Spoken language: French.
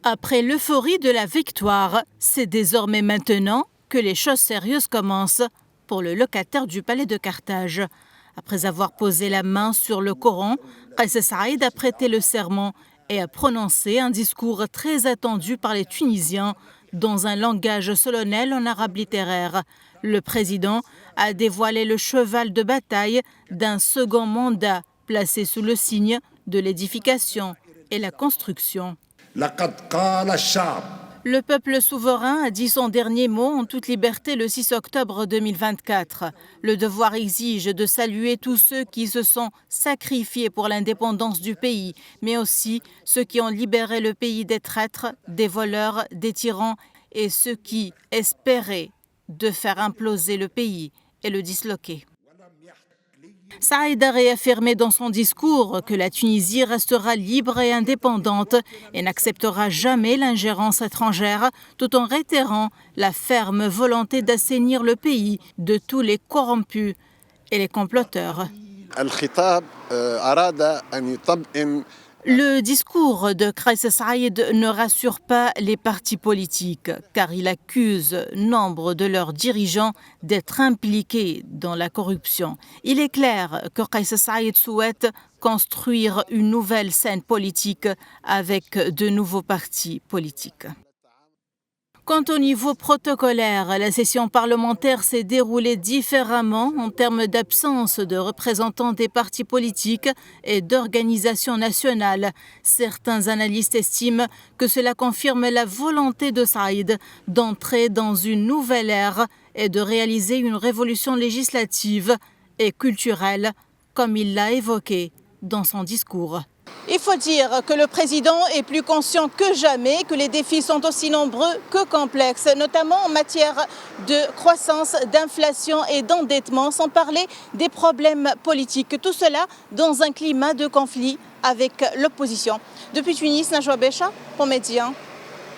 Après l'euphorie de la victoire, c'est désormais maintenant que les choses sérieuses commencent pour le locataire du palais de Carthage. Après avoir posé la main sur le Coran, Kais Saïed a prêté le serment et a prononcé un discours très attendu par les Tunisiens dans un langage solennel en arabe littéraire. Le président a dévoilé le cheval de bataille d'un second mandat placé sous le signe de l'édification et la construction. Le peuple souverain a dit son dernier mot en toute liberté le 6 octobre 2024. Le devoir exige de saluer tous ceux qui se sont sacrifiés pour l'indépendance du pays, mais aussi ceux qui ont libéré le pays des traîtres, des voleurs, des tyrans et ceux qui espéraient de faire imploser le pays et le disloquer. Saïed a réaffirmé dans son discours que la Tunisie restera libre et indépendante et n'acceptera jamais l'ingérence étrangère, tout en réitérant la ferme volonté d'assainir le pays de tous les corrompus et les comploteurs. Le discours de Kais Saïed ne rassure pas les partis politiques, car il accuse nombre de leurs dirigeants d'être impliqués dans la corruption. Il est clair que Kais Saïed souhaite construire une nouvelle scène politique avec de nouveaux partis politiques. Quant au niveau protocolaire, la session parlementaire s'est déroulée différemment en termes d'absence de représentants des partis politiques et d'organisations nationales. Certains analystes estiment que cela confirme la volonté de Saïed d'entrer dans une nouvelle ère et de réaliser une révolution législative et culturelle, comme il l'a évoqué dans son discours. Il faut dire que le président est plus conscient que jamais que les défis sont aussi nombreux que complexes, notamment en matière de croissance, d'inflation et d'endettement, sans parler des problèmes politiques. Tout cela dans un climat de conflit avec l'opposition. Depuis Tunis, Najwa Becha pour Média.